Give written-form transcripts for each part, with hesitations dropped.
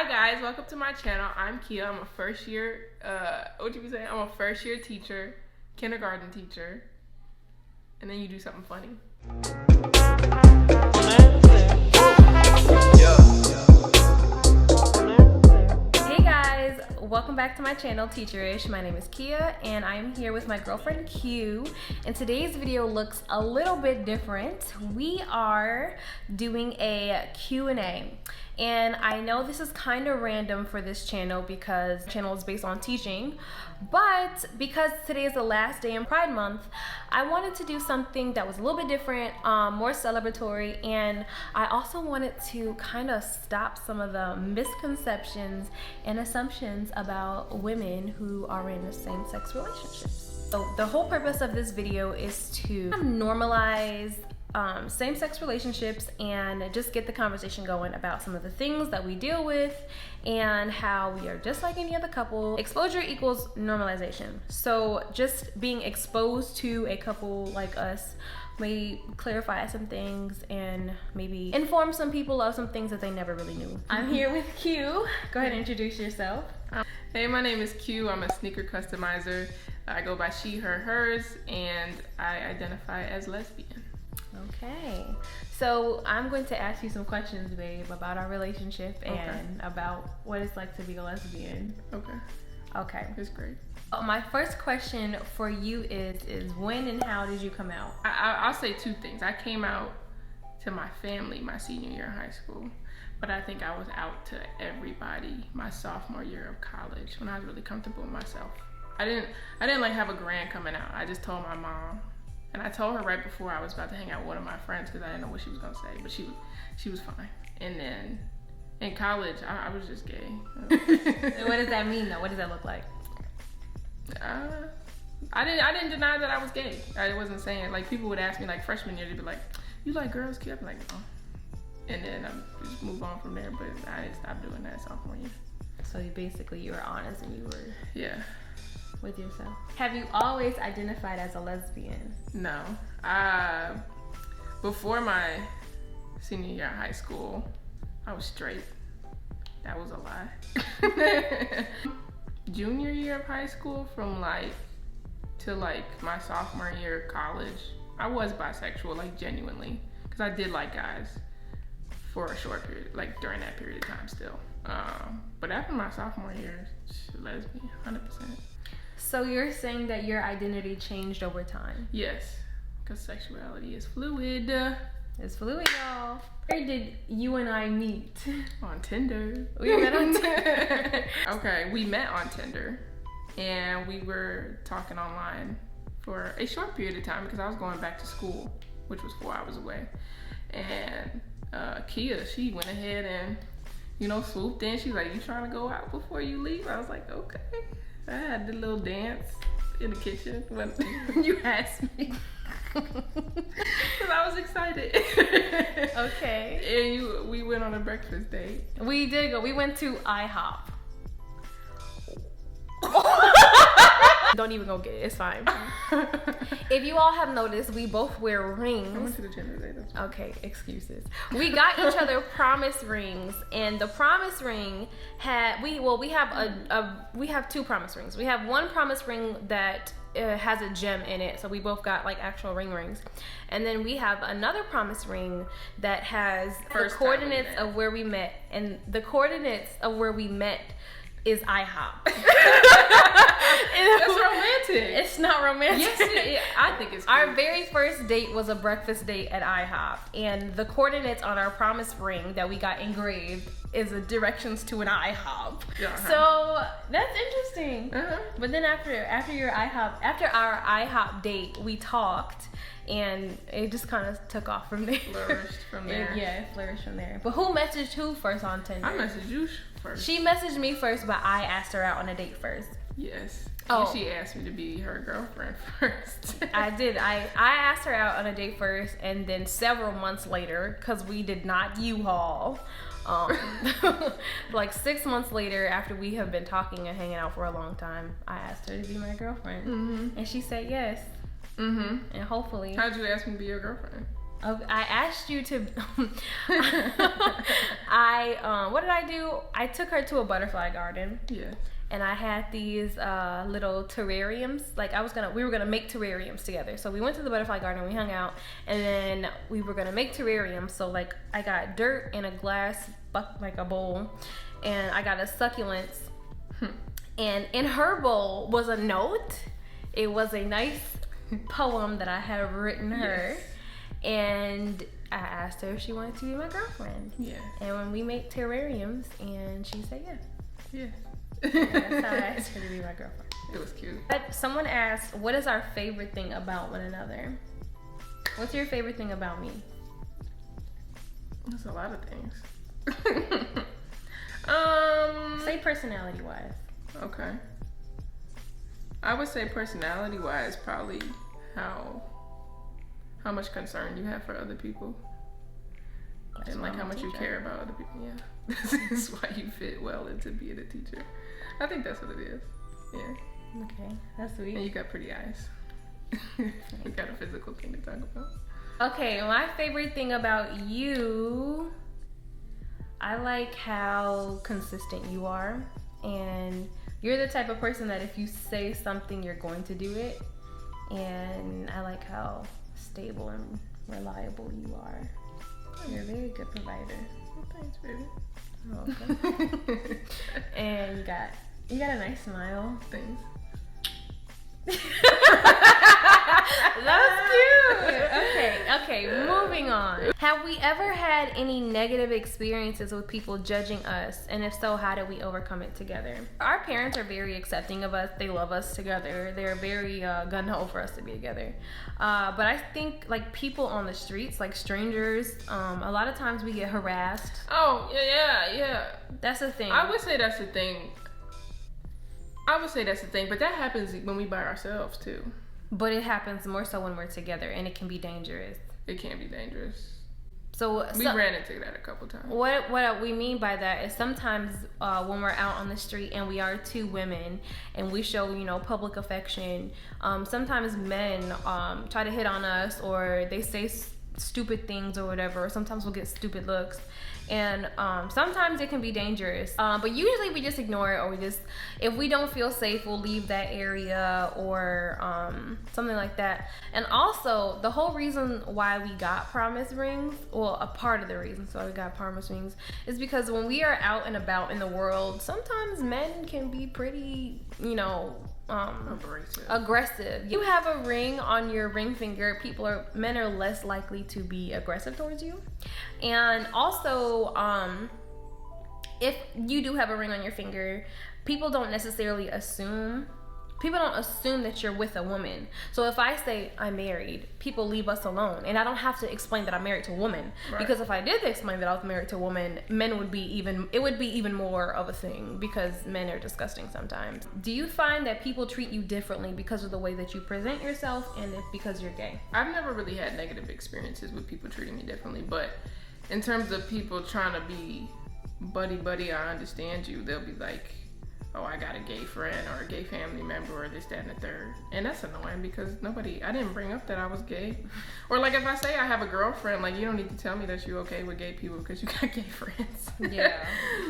Hi guys, welcome to my channel. I'm Kia. I'm a first year, what you be saying? I'm a first year teacher, kindergarten teacher. And then you do something funny. Hey guys, welcome back to my channel, Teacherish. My name is Kia and I'm here with my girlfriend Q. And today's video looks a little bit different. We are doing a Q&A. And I know this is kind of random for this channel because the channel is based on teaching, but because today is the last day in Pride Month, I wanted to do something that was a little bit different, more celebratory, and I also wanted to kind of stop some of the misconceptions and assumptions about women who are in same-sex relationships. So the whole purpose of this video is to normalize same-sex relationships and just get the conversation going about some of the things that we deal with and how we are just like any other couple. Exposure equals normalization. So just being exposed to a couple like us may clarify some things and maybe inform some people of some things that they never really knew. I'm here with Q. Go ahead and introduce yourself. Hey, my name is Q. I'm a sneaker customizer. I go by she, her, hers, and I identify as lesbian. Okay, so I'm going to ask you some questions, babe, about our relationship and about what it's like to be a lesbian. Okay. That's great. My first question for you is when and how did you come out? I'll say two things. I came out to my family my senior year in high school, but I think I was out to everybody my sophomore year of college when I was really comfortable with myself. I didn't like have a grand coming out. I just told my mom. And I told her right before I was about to hang out with one of my friends because I didn't know what she was gonna say, but she was fine. And then in college, I was just gay. What does that mean though? What does that look like? I didn't deny that I was gay. I wasn't saying, like, people would ask me like freshman year, they'd be like, "You like girls, kid?" I'm like, "No." And then I just move on from there. But I didn't stop doing that sophomore year. So you were honest and you were with yourself. Have you always identified as a lesbian? No. Before my senior year of high school, I was straight. That was a lie. Junior year of high school, from to my sophomore year of college, I was bisexual, like genuinely, because I did like guys for a short period, like during that period of time still. But after my sophomore year, lesbian, 100%. So you're saying that your identity changed over time? Yes, because sexuality is fluid. It's fluid, y'all. Where did you and I meet? On Tinder. We met on Tinder. Okay, we met on Tinder, and we were talking online for a short period of time because I was going back to school, which was 4 hours away. And Kia, she went ahead and, swooped in. She's like, "You trying to go out before you leave?" I was like, "Okay." I had the little dance in the kitchen when you asked me. Because I was excited. Okay. And we went on a breakfast date. We did go. We went to IHOP. Don't even go get it. It's fine. If you all have noticed, we both wear rings. I went to the gym today. Okay, excuses. We got each other promise rings, and the promise ring had we have two promise rings. We have one promise ring that has a gem in it, so we both got like actual rings, and then we have another promise ring that has the coordinates of where we met, and the coordinates of where we met is IHOP. That's romantic. It's not romantic. Yes, it is. I think it's cute. Our very first date was a breakfast date at IHOP, and the coordinates on our promise ring that we got engraved is the directions to an IHOP. So that's interesting. But then after our IHOP date, we talked, and it just kind of took off from there. Flourished from there. It flourished from there. But who messaged who first on Tinder? I messaged you first. She messaged me first, but I asked her out on a date first. Yes. Oh. And she asked me to be her girlfriend first. I did. I asked her out on a date first, and then several months later, because we did not U-Haul, like 6 months later, after we have been talking and hanging out for a long time, I asked her to be my girlfriend. And she said yes. And hopefully. How'd you ask me to be your girlfriend? Okay, I asked you to. What did I do? I took her to a butterfly garden. Yeah. And I had these little terrariums. Like we were gonna make terrariums together. So we went to the butterfly garden, we hung out, and then we were gonna make terrariums. So like I got dirt in a glass like a bowl, and I got a succulents. And in her bowl was a note. It was a nice poem that I had written her. Yes. And I asked her if she wanted to be my girlfriend. Yeah. And when we make terrariums, and she said yeah. Yeah. That's how I asked her to be my girlfriend. It was cute. But someone asked, what is our favorite thing about one another? What's your favorite thing about me? There's a lot of things. Say personality-wise. Okay. I would say personality-wise, probably how much concern you have for other people. That's and like how much you care about other people. Yeah. This is why you fit well into being a teacher. I think that's what it is. Yeah. Okay, that's sweet. And you got pretty eyes. We got a physical thing to talk about. Okay, my favorite thing about you, I like how consistent you are. And you're the type of person that if you say something, you're going to do it. And I like how stable and reliable you are. You're a very good provider. Well, thanks, baby. You're welcome. And you got a nice smile. Thanks. That's cute. Okay, moving on. Have we ever had any negative experiences with people judging us? And if so, how did we overcome it together? Our parents are very accepting of us. They love us together. They're very gung-ho for us to be together. But I think like people on the streets, like strangers, a lot of times we get harassed. Oh, yeah. That's the thing. I would say that's the thing, but that happens when we by ourselves too. But it happens more so when we're together, and it can be dangerous. It can be dangerous. So we ran into that a couple times. What we mean by that is sometimes when we're out on the street and we are two women and we show, public affection, sometimes men try to hit on us, or they say stupid things or whatever, or sometimes we'll get stupid looks. And sometimes it can be dangerous, but usually we just ignore it, or if we don't feel safe, we'll leave that area or something like that. And also, the whole reason why we got promise rings, well, a part of the reason why we got promise rings is because when we are out and about in the world, sometimes men can be pretty, aggressive. You have a ring on your ring finger, men are less likely to be aggressive towards you. And also, if you do have a ring on your finger, people don't assume that you're with a woman. So if I say I'm married, people leave us alone, and I don't have to explain that I'm married to a woman. Right. Because if I did explain that I was married to a woman, it would be even more of a thing, because men are disgusting sometimes. Do you find that people treat you differently because of the way that you present yourself, and because you're gay? I've never really had negative experiences with people treating me differently, but in terms of people trying to be buddy, I understand you. They'll be like, oh, I got a gay friend or a gay family member or this, that, and the third. And that's annoying because I didn't bring up that I was gay. Or like if I say I have a girlfriend, like you don't need to tell me that you're okay with gay people because you got gay friends. Yeah.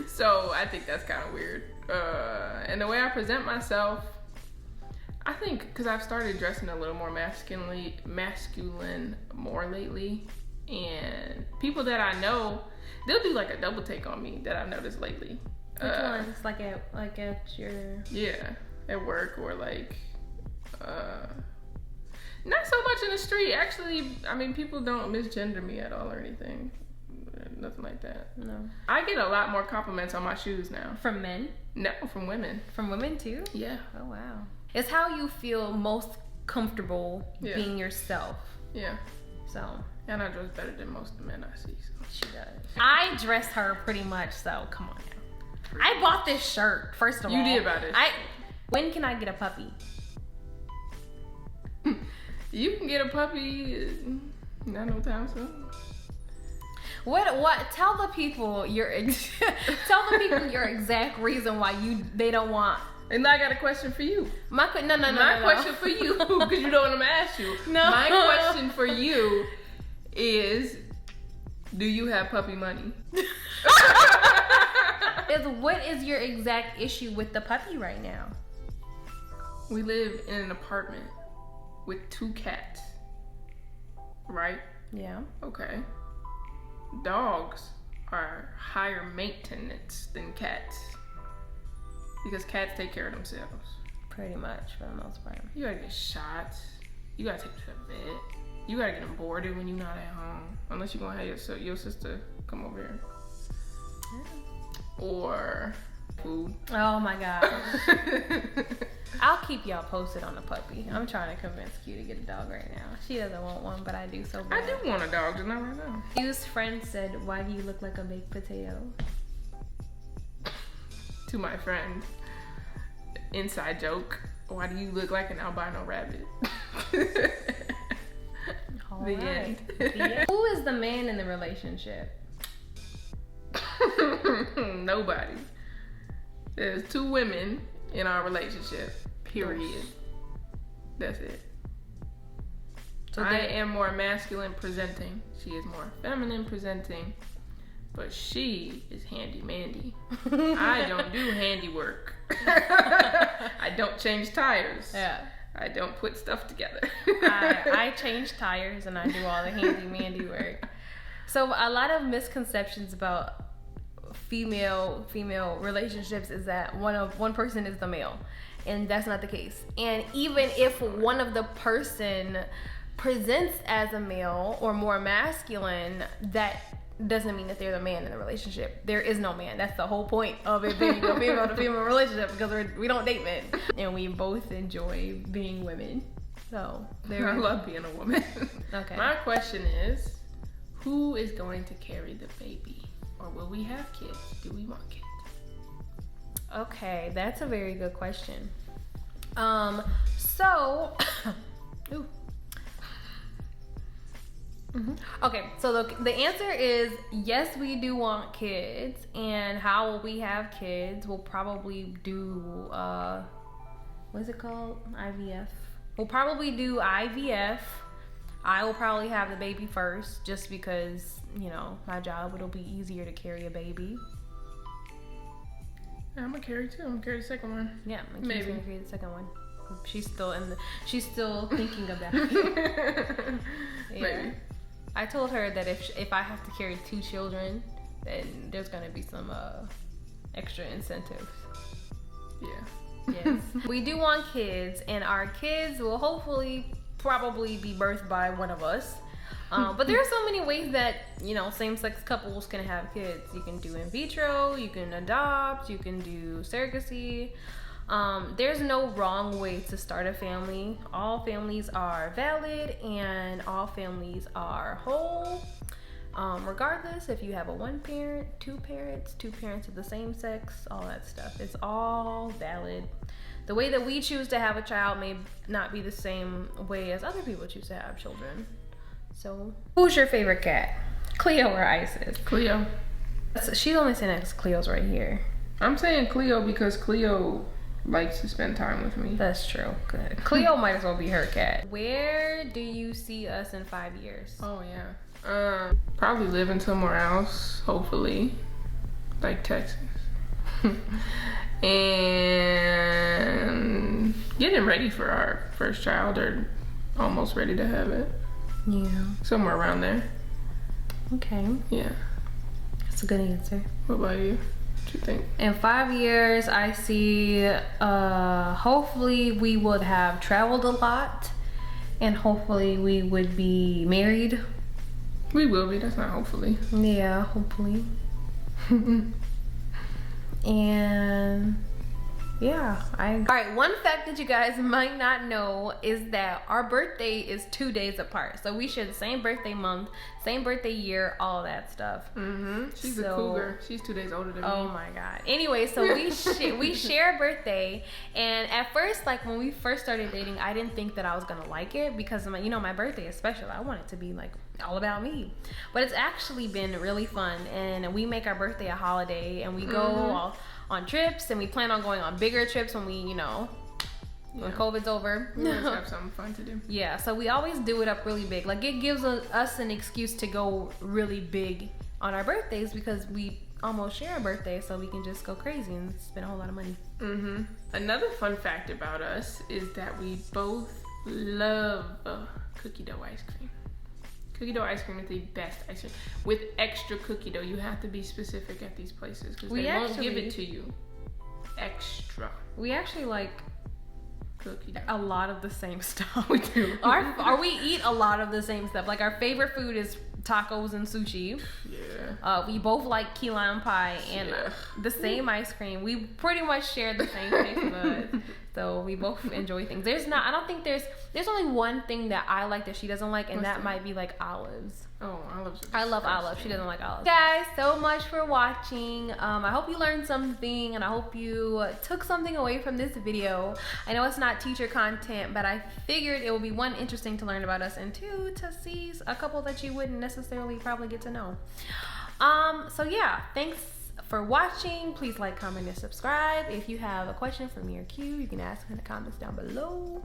So I think that's kind of weird. And the way I present myself, I think because I've started dressing a little more masculine more lately. And people that I know, they'll do like a double take on me that I've noticed lately. Which ones? Like at your... Yeah, at work, or like, not so much in the street. Actually, I mean, people don't misgender me at all or anything. Nothing like that. No. I get a lot more compliments on my shoes now. From men? No, from women. From women too? Yeah. Oh, wow. It's how you feel most comfortable being yourself. Yeah. So... And I dress better than most of the men I see. So. She does. I dress her pretty much, so come on now. I bought this shirt, first of all. You did buy this. When can I get a puppy? You can get a puppy not no time soon. What? Tell the people your exact reason why they don't want. And I got a question for you. My question for you, because you know what I'm gonna ask you. No. My question for you is, do you have puppy money? What is your exact issue with the puppy right now? We live in an apartment with 2 cats, right? Yeah. Okay. Dogs are higher maintenance than cats because cats take care of themselves. Pretty much, for the most part. You gotta get shots. You gotta take them to the vet. You gotta get them boarded when you're not at home, unless you're gonna have your sister come over here. Yeah. Or food. Oh my God. I'll keep y'all posted on the puppy. I'm trying to convince Q to get a dog right now. She doesn't want one, but I do so bad. I do want a dog, just not right now. Q's friend said, "Why do you look like a baked potato?" To my friend, inside joke. Why do you look like an albino rabbit? All The right. end. Who is the man in the relationship? Nobody. There's 2 women in our relationship. Period. That's it. So I am more masculine presenting. She is more feminine presenting. But she is handy mandy. I don't do handiwork. I don't change tires. Yeah. I don't put stuff together. I change tires and I do all the handy mandy work. So a lot of misconceptions about female relationships is that one person is the male, and that's not the case. And even if one of the person presents as a male or more masculine, that doesn't mean that they're the man in the relationship. There is no man. That's the whole point of it being a female to female relationship, because we don't date men, and we both enjoy being women. So I love being a woman. Okay. My question is, who is going to carry the baby? Or will we have kids? Do we want kids? Okay, that's a very good question. So ooh. Mm-hmm. Okay, so the answer is yes, we do want kids. And how will we have kids? We'll probably do what's it called? IVF. We'll probably do IVF. I will probably have the baby first, just because, you know, my job, it'll be easier to carry a baby. Yeah, I'm gonna carry 2. I'm gonna carry the second one. Yeah, maybe gonna carry the second one. She's still thinking about it. Yeah. Maybe. I told her that if I have to carry 2 children, then there's gonna be some extra incentives. Yeah. Yes. We do want kids, and our kids will hopefully probably be birthed by one of us. But there are so many ways that, you know, same-sex couples can have kids. You can do in vitro, you can adopt, you can do surrogacy. There's no wrong way to start a family. All families are valid and all families are whole. Regardless if you have a 1 parent, 2 parents, 2 parents of the same sex, all that stuff. It's all valid. The way that we choose to have a child may not be the same way as other people choose to have children. So, who's your favorite cat? Cleo or Isis? Cleo. She's only saying that because Cleo's right here. I'm saying Cleo because Cleo likes to spend time with me. That's true. Good. Cleo might as well be her cat. Where do you see us in 5 years? Oh yeah. Probably living somewhere else, hopefully, like Texas. And getting ready for our first child, or almost ready to have it. Yeah. Somewhere around there. Okay. Yeah. That's a good answer. What about you? What you think? In 5 years, I see, hopefully we would have traveled a lot, and hopefully we would be married. We will be, that's not hopefully. Yeah, hopefully. And yeah, Alright, one fact that you guys might not know is that our birthday is 2 days apart. So we share the same birthday month, same birthday year, all that stuff. She's a cougar. She's 2 days older than me. Oh my god. Anyway, so we share a birthday, and at first, like when we first started dating, I didn't think that I was gonna like it because my birthday is special. I want it to be like all about me. But it's actually been really fun, and we make our birthday a holiday, and we go all on trips, and we plan on going on bigger trips when we, when COVID's over. We always have something fun to do. Yeah, so we always do it up really big. Like, it gives us an excuse to go really big on our birthdays because we almost share a birthday, so we can just go crazy and spend a whole lot of money. Another fun fact about us is that we both love cookie dough ice cream. Cookie dough ice cream is the best ice cream. With extra cookie dough, you have to be specific at these places because they won't give it to you extra. We actually like cookie dough. A lot of the same stuff. We do. We eat a lot of the same stuff. Like, our favorite food is tacos and sushi. Yeah. We both like key lime pie and the same ice cream. We pretty much share the same taste buds. So we both enjoy things. I don't think there's only one thing that I like that she doesn't like, and that might be like olives. Oh, olives. I love olives. She doesn't like olives. Guys, so much for watching. I hope you learned something, and I hope you took something away from this video. I know it's not teacher content, but I figured it would be, one, interesting to learn about us, and two, to see a couple that you wouldn't necessarily probably get to know. So yeah, thanks for watching. Please like, comment, and subscribe. If you have a question for me or Q, you can ask in the comments down below.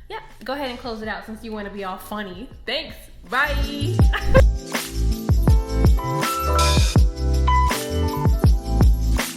Yeah, go ahead and close it out since you want to be all funny. Thanks. Bye.